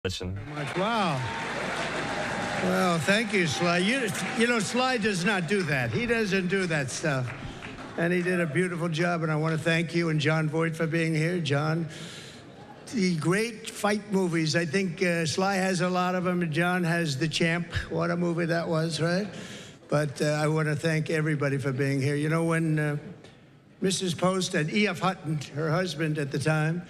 Very much. Wow. Well, thank you, Sly. You know, Sly does not do that. He doesn't do that stuff. And he did a beautiful job, and I want to thank you and John Voight for being here. John, the great fight movies, I think Sly has a lot of them, and John has The Champ. What a movie that was, right? But I want to thank everybody for being here. You know, when Mrs. Post and E.F. Hutton, her husband at the time,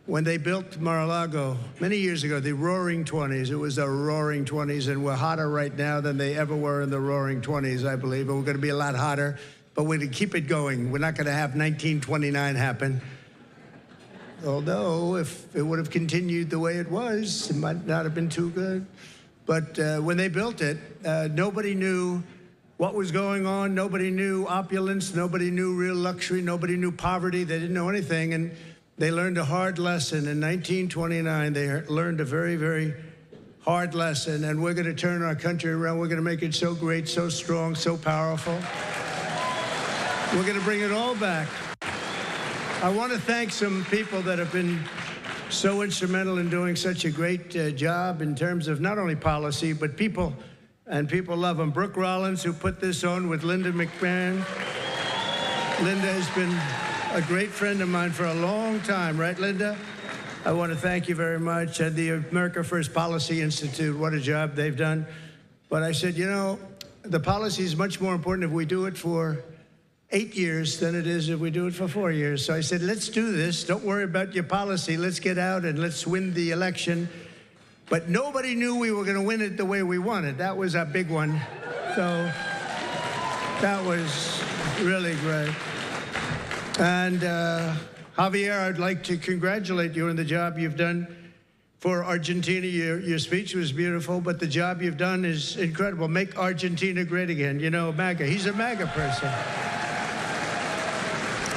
when they built Mar-a-Lago many years ago, the Roaring 20s, it was the Roaring 20s, and we're hotter right now than they ever were in the Roaring 20s, I believe, and we're going to be a lot hotter, but we're going to keep it going. We're not going to have 1929 happen. Although, if it would have continued the way it was, it might not have been too good. But when they built it, nobody knew what was going on. Nobody knew opulence. Nobody knew real luxury. Nobody knew poverty. They didn't know anything, and they learned a hard lesson. In 1929, they learned a very, very hard lesson, and we're going to turn our country around. We're going to make it so great, so strong, so powerful. We're going to bring it all back. I want to thank some people that have been so instrumental in doing such a great job in terms of not only policy, but people, and people love them. Brooke Rollins, who put this on with Linda McMahon. Linda has been a great friend of mine for a long time, right, Linda? I want to thank you very much. And the America First Policy Institute, what a job they've done. But I said, you know, the policy is much more important if we do it for 8 years than it is if we do it for 4 years. So I said, let's do this. Don't worry about your policy. Let's get out and let's win the election. But nobody knew we were going to win it the way we wanted. That was a big one. So that was really great. And Javier, I'd like to congratulate you on the job you've done for Argentina. Your speech was beautiful, but the job you've done is incredible. Make Argentina great again. You know, MAGA. He's a MAGA person.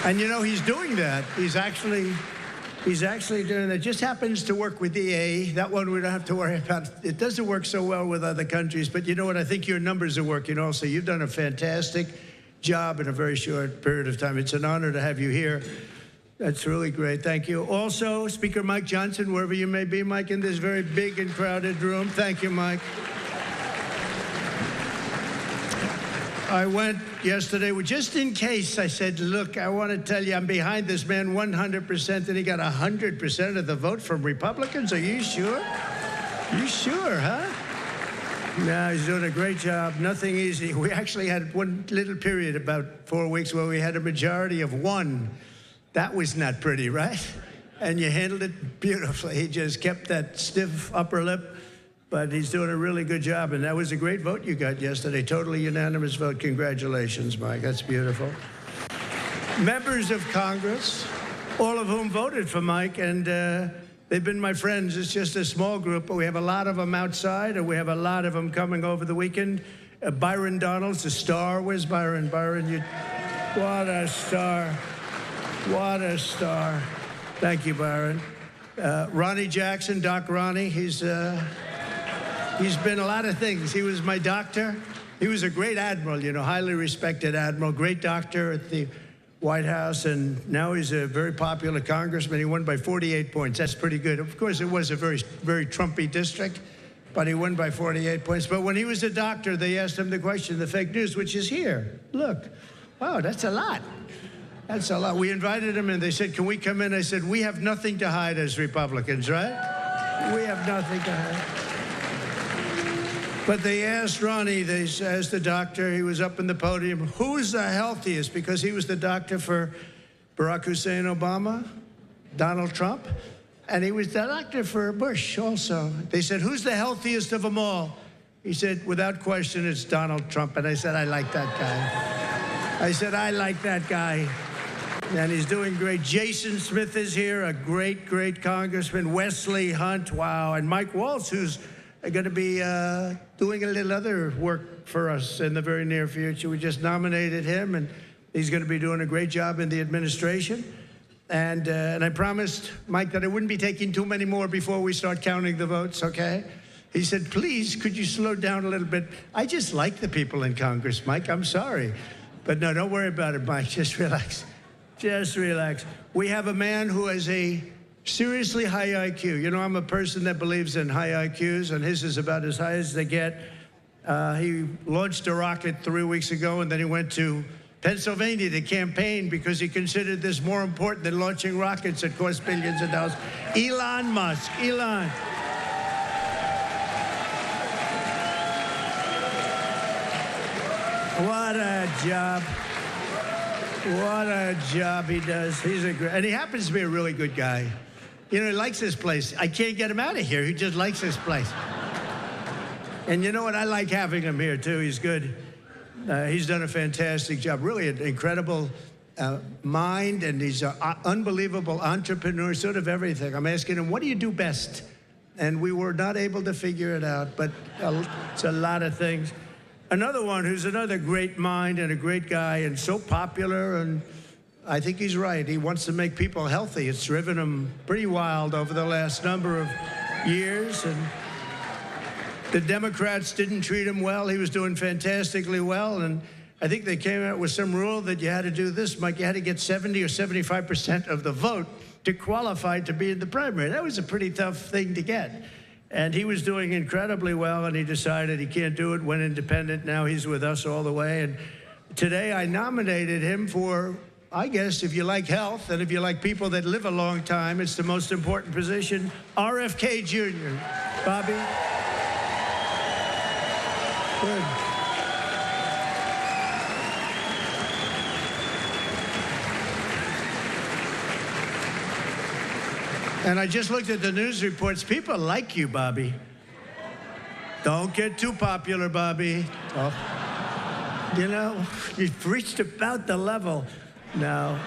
And you know, he's doing that. He's actually doing that. Just happens to work with EA. That one we don't have to worry about. It doesn't work so well with other countries, but you know what? I think your numbers are working also. You've done a fantastic job in a very short period of time. It's an honor to have you here. That's really great. Thank you. Also, Speaker Mike Johnson, wherever you may be, Mike, in this very big and crowded room. Thank you, Mike. I went yesterday, just in case, I said, look, I want to tell you, I'm behind this man 100%, and he got 100% of the vote from Republicans. Are you sure? You sure, huh? No, he's doing a great job. Nothing easy. We actually had one little period, about 4 weeks, where we had a majority of 1. That was not pretty, right? And you handled it beautifully. He just kept that stiff upper lip, but he's doing a really good job. And that was a great vote you got yesterday. Totally unanimous vote. Congratulations, Mike. That's beautiful. Members of Congress, all of whom voted for Mike, and they've been my friends. It's just a small group, but we have a lot of them outside, and we have a lot of them coming over the weekend. Byron Donalds, a star. Where's Byron? Byron, what a star. What a star. Thank you, Byron. Ronnie Jackson, Doc Ronnie, he's been a lot of things. He was my doctor. He was a great admiral, you know, highly respected admiral, great doctor at the White House, and now he's a very popular congressman. He won by 48 points. That's pretty good. Of course, it was a very, very Trumpy district, but he won by 48 points. But when he was a doctor, they asked him the question, the fake news, which is here. Look, wow, that's a lot. That's a lot. We invited him, and they said, can we come in? I said, we have nothing to hide as Republicans, right? We have nothing to hide. But they asked Ronnie, they asked the doctor, he was up in the podium, who's the healthiest? Because he was the doctor for Barack Hussein Obama, Donald Trump, and he was the doctor for Bush also. They said, who's the healthiest of them all? He said, without question, it's Donald Trump. And I said, I like that guy. I said, I like that guy. And he's doing great. Jason Smith is here, a great, great congressman. Wesley Hunt, wow. And Mike Waltz, who's going to be doing a little other work for us in the very near future. We just nominated him, and he's going to be doing a great job in the administration. And I promised Mike that I wouldn't be taking too many more before we start counting the votes, okay? He said, please, could you slow down a little bit? I just like the people in Congress, Mike. I'm sorry. But no, don't worry about it, Mike. Just relax. Just relax. We have a man who has a seriously high IQ. You know, I'm a person that believes in high IQs, and his is about as high as they get. He launched a rocket 3 weeks ago, and then he went to Pennsylvania to campaign because he considered this more important than launching rockets that cost billions of dollars. Elon Musk. Elon. What a job. What a job he does. He's a great, and he happens to be a really good guy. You know, he likes this place. I can't get him out of here. He just likes this place. And you know what? I like having him here, too. He's good. He's done a fantastic job. Really an incredible mind, and he's an unbelievable entrepreneur, sort of everything. I'm asking him, what do you do best? And we were not able to figure it out, but it's a lot of things. Another one who's another great mind and a great guy and so popular, and I think he's right. He wants to make people healthy. It's driven him pretty wild over the last number of years, and the Democrats didn't treat him well. He was doing fantastically well, and I think they came out with some rule that you had to do this, Mike. You had to get 70 or 75% of the vote to qualify to be in the primary. That was a pretty tough thing to get. And he was doing incredibly well, and he decided he can't do it, went independent. Now he's with us all the way. And today I nominated him for, I guess, if you like health and if you like people that live a long time, it's the most important position, RFK Jr. Bobby? Good. And I just looked at the news reports. People like you, Bobby. Don't get too popular, Bobby. Oh. You know, you've reached about the level. Now,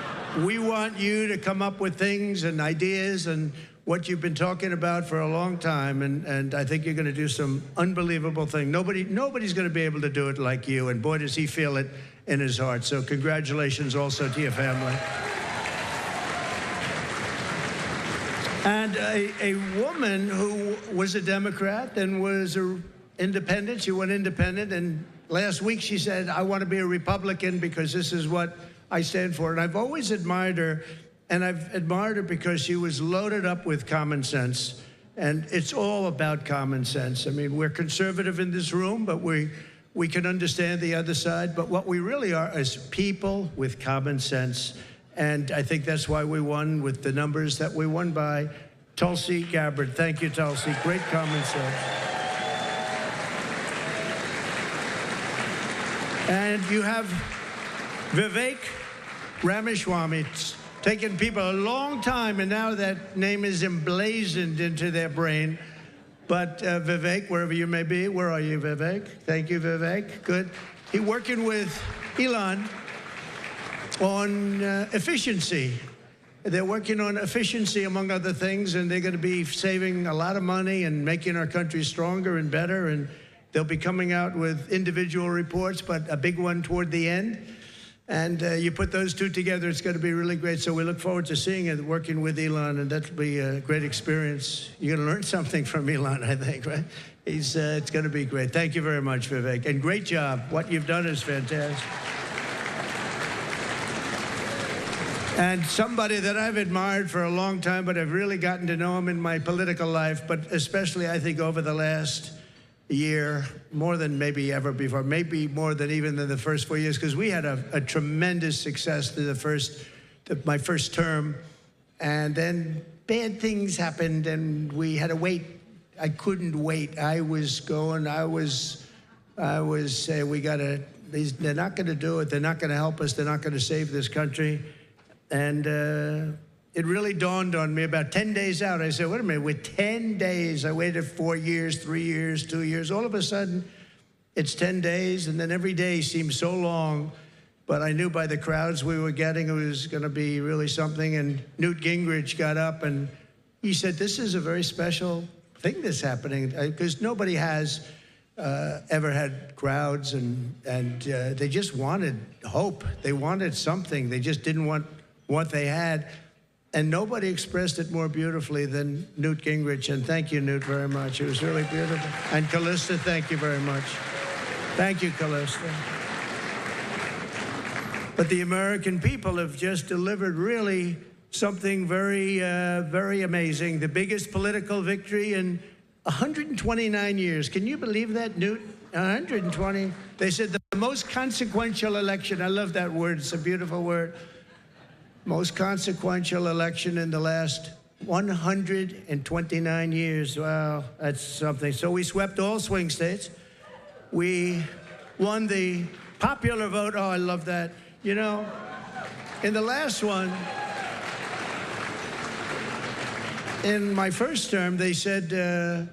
we want you to come up with things and ideas and what you've been talking about for a long time, and I think you're going to do some unbelievable thing. Nobody's going to be able to do it like you, and boy, does he feel it in his heart. So congratulations also to your family. And a woman who was a Democrat and was an independent, she went independent, and last week she said, I want to be a Republican because this is what I stand for. And I've always admired her, and I've admired her because she was loaded up with common sense. And it's all about common sense. I mean, we're conservative in this room, but we can understand the other side. But what we really are is people with common sense. And I think that's why we won with the numbers that we won by. Tulsi Gabbard. Thank you, Tulsi. Great common sense. And you have Vivek Ramaswamy. It's taken people a long time, and now that name is emblazoned into their brain. But Vivek, wherever you may be, where are you, Vivek? Thank you, Vivek. Good. He's working with Elon on efficiency. They're working on efficiency, among other things, and they're going to be saving a lot of money and making our country stronger and better, and they'll be coming out with individual reports, but a big one toward the end. And you put those two together, it's going to be really great. So we look forward to seeing it, working with Elon, and that'll be a great experience. You're going to learn something from Elon, I think, right? It's going to be great. Thank you very much, Vivek, and great job. What you've done is fantastic. And somebody that I've admired for a long time, but I've really gotten to know him in my political life, but especially, I think, over the last year, more than maybe ever before, maybe more than even in the first 4 years, because we had a tremendous success through my first term, and then bad things happened, and we had to wait. I couldn't wait. I was saying, they're not going to do it. They're not going to help us. They're not going to save this country. And it really dawned on me about 10 days out. I said, wait a minute, with 10 days, I waited 4 years, 3 years, 2 years. All of a sudden, it's 10 days, and then every day seems so long. But I knew by the crowds we were getting, it was going to be really something. And Newt Gingrich got up, and he said, this is a very special thing that's happening, because nobody has ever had crowds, and they just wanted hope. They wanted something. They just didn't want what they had, and nobody expressed it more beautifully than Newt Gingrich, and thank you, Newt, very much. It was really beautiful. And Callista, thank you very much. Thank you, Callista. But the American people have just delivered really something very, very amazing. The biggest political victory in 129 years. Can you believe that, Newt? 120. They said the most consequential election. I love that word. It's a beautiful word. Most consequential election in the last 129 years. Wow, that's something. So we swept all swing states. We won the popular vote. Oh, I love that. You know, in the last one, in my first term, they said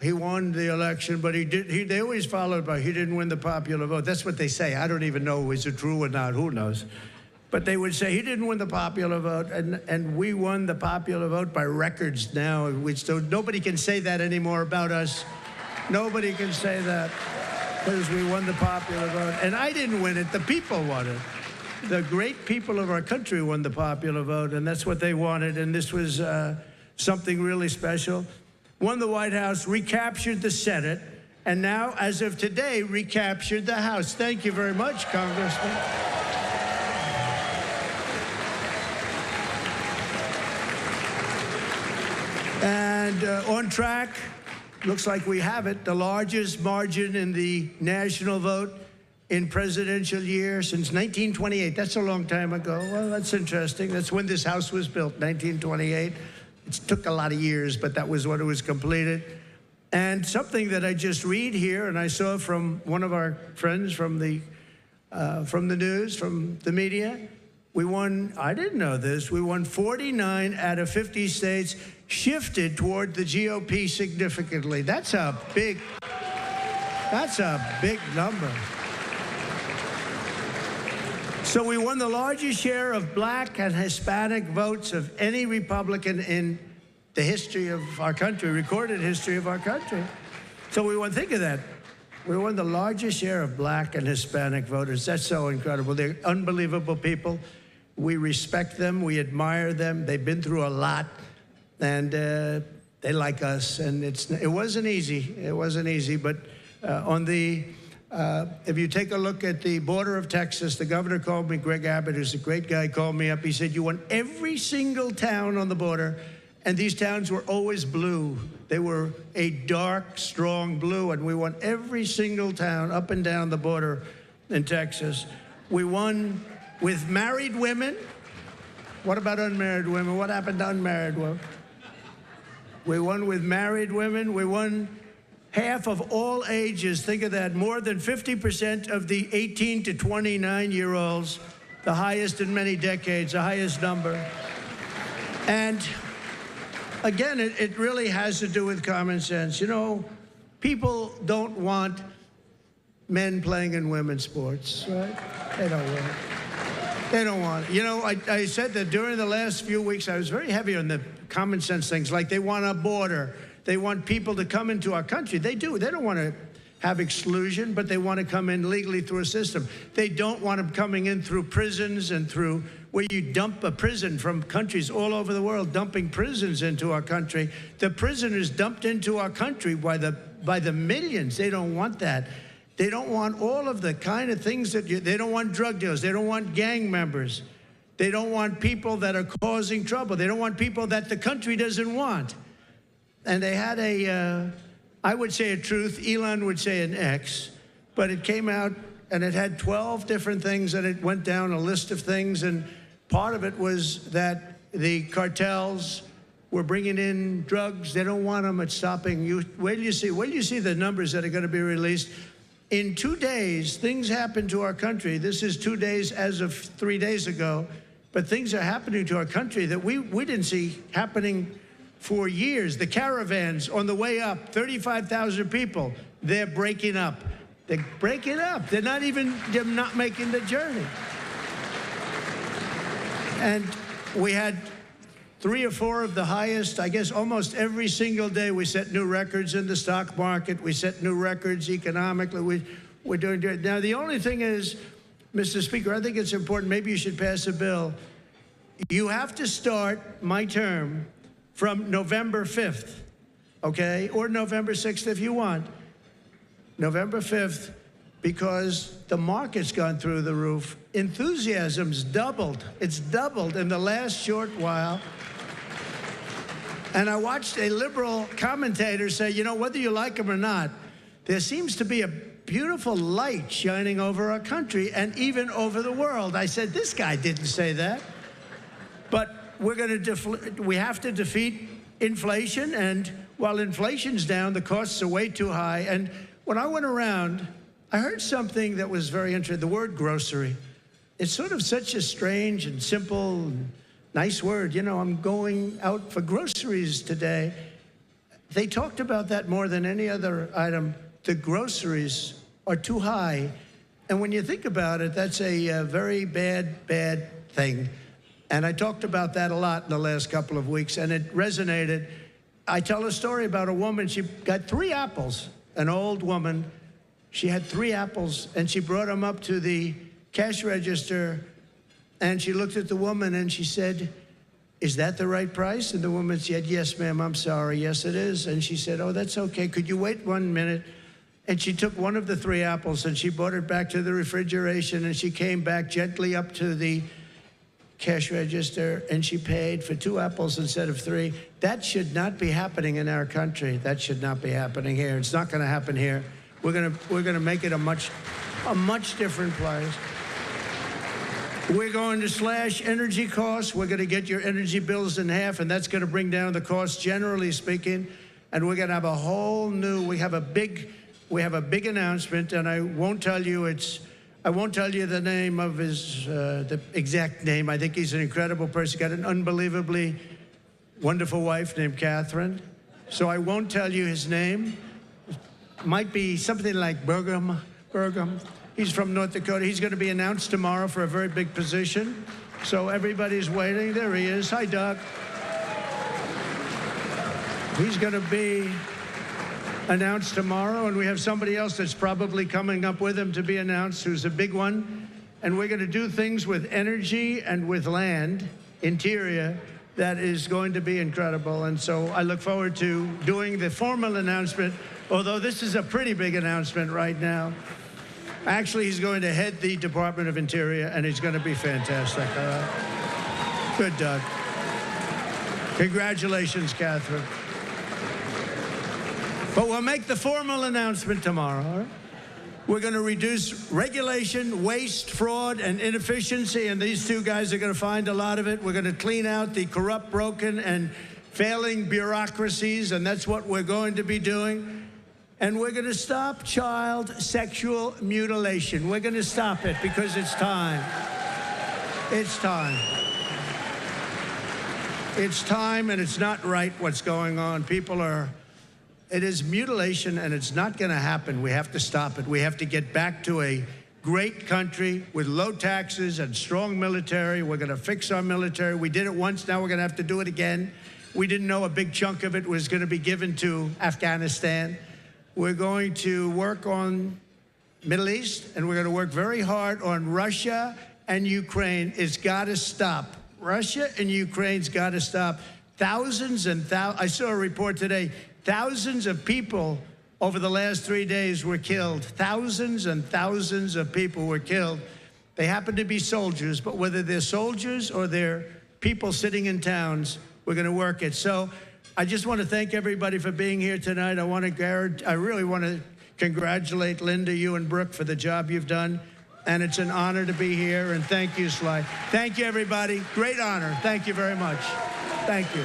he won the election, but they always followed by he didn't win the popular vote. That's what they say. I don't even know is it true or not. Who knows? But they would say he didn't win the popular vote, and we won the popular vote by records now. So nobody can say that anymore about us. Nobody can say that because we won the popular vote. And I didn't win it. The people won it. The great people of our country won the popular vote, and that's what they wanted. And this was something really special. Won the White House, recaptured the Senate, and now, as of today, recaptured the House. Thank you very much, Congressman. And on track, looks like we have it, the largest margin in the national vote in presidential year since 1928. That's a long time ago. Well, that's interesting. That's when this House was built, 1928. It took a lot of years, but that was when it was completed. And something that I just read here, and I saw from one of our friends from the news, from the media, we won, I didn't know this, we won 49 out of 50 states, shifted toward the GOP significantly. That's a big number. So we won the largest share of black and Hispanic votes of any Republican in the history of our country, recorded history of our country. So we won, think of that. We won the largest share of black and Hispanic voters. That's so incredible. They're unbelievable people. We respect them. We admire them. They've been through a lot, and they like us. And it wasn't easy. It wasn't easy. But if you take a look at the border of Texas, the governor called me, Greg Abbott, who's a great guy, called me up. He said, you won every single town on the border, and these towns were always blue. They were a dark, strong blue, and we won every single town up and down the border in Texas. We won with married women. What about unmarried women? What happened to unmarried women? We won with married women. We won half of all ages. Think of that. More than 50% of the 18 to 29-year-olds, the highest in many decades, the highest number. And again, it really has to do with common sense. You know, people don't want men playing in women's sports, right? They don't want it. They don't want it. You know, I said that during the last few weeks, I was very heavy on the common sense things, like they want a border. They want people to come into our country. They do. They don't want to have exclusion, but they want to come in legally through a system. They don't want them coming in through prisons and through where you dump a prison from countries all over the world, dumping prisons into our country. The prisoners dumped into our country by the millions. They don't want that. They don't want all of the kind of things that they don't want drug dealers. They don't want gang members. They don't want people that are causing trouble. They don't want people that the country doesn't want. And they had I would say a truth, Elon would say an X, but it came out and it had 12 different things, and it went down a list of things, and part of it was that the cartels were bringing in drugs. They don't want them. It's stopping you. Wait till you see the numbers that are going to be released. In 2 days, things happened to our country. This is 2 days as of 3 days ago, but things are happening to our country that we didn't see happening for years. The caravans on the way up, 35,000 people, they're breaking up. They're breaking up. They're not making the journey. And we had 3 or 4 of the highest, I guess almost every single day we set new records in the stock market. We set new records economically. We're doing good. Now, the only thing is, Mr. Speaker, I think it's important, maybe you should pass a bill. You have to start my term from November 5th, okay? Or November 6th if you want. November 5th, because the market's gone through the roof. Enthusiasm's doubled. It's doubled in the last short while. And I watched a liberal commentator say, you know, whether you like him or not, there seems to be a beautiful light shining over our country and even over the world. I said, this guy didn't say that. But we have to defeat inflation, and while inflation's down, the costs are way too high. And when I went around, I heard something that was very interesting, the word grocery. It's sort of such a strange and simple and nice word. You know, I'm going out for groceries today. They talked about that more than any other item. The groceries are too high. And when you think about it, that's a very bad thing. And I talked about that a lot in the last couple of weeks, and it resonated. I tell a story about a woman. She got 3 apples, an old woman. She had 3 apples, and she brought them up to the cash register, and she looked at the woman, and she said, is that the right price? And the woman said, yes, ma'am, I'm sorry. Yes, it is. And she said, oh, that's okay. Could you wait 1 minute? And she took one of the 3 apples, and she brought it back to the refrigeration, and she came back gently up to the cash register, and she paid for 2 apples instead of 3. That should not be happening in our country. That should not be happening here. It's not going to happen here. We're going to make it a much different place. We're going to slash energy costs. We're going to get your energy bills in half, and that's going to bring down the costs, generally speaking. And we're going to have a whole new. We have a big announcement, and I won't tell you the name of his, the exact name. I think he's an incredible person. Got an unbelievably wonderful wife named Catherine. So I won't tell you his name. Might be something like Burgum. He's from North Dakota. He's going to be announced tomorrow for a very big position. So everybody's waiting. There he is. Hi, Doug. He's going to be announced tomorrow, and we have somebody else that's probably coming up with him to be announced, who's a big one. And we're going to do things with energy and with land, interior, that is going to be incredible. And so I look forward to doing the formal announcement, although this is a pretty big announcement right now. Actually, he's going to head the Department of Interior, and he's going to be fantastic. Good, Doug. Congratulations, Catherine. But we'll make the formal announcement tomorrow. All right? We're going to reduce regulation, waste, fraud, and inefficiency, and these 2 guys are going to find a lot of it. We're going to clean out the corrupt, broken, and failing bureaucracies, and that's what we're going to be doing. And we're going to stop child sexual mutilation. We're going to stop it because it's time. It's time. It's time, and it's not right what's going on. It is mutilation, and it's not going to happen. We have to stop it. We have to get back to a great country with low taxes and strong military. We're going to fix our military. We did it once. Now we're going to have to do it again. We didn't know a big chunk of it was going to be given to Afghanistan. We're going to work on Middle East, and we're going to work very hard on Russia and Ukraine. It's got to stop. Russia and Ukraine's got to stop. Thousands and thousands. I saw a report today. Thousands of people over the last 3 days were killed. Thousands and thousands of people were killed. They happen to be soldiers, but whether they're soldiers or they're people sitting in towns, we're going to work it. So I just want to thank everybody for being here tonight. I really want to congratulate Linda, you and Brooke for the job you've done. And it's an honor to be here. And thank you, Sly. Thank you, everybody. Great honor. Thank you very much. Thank you.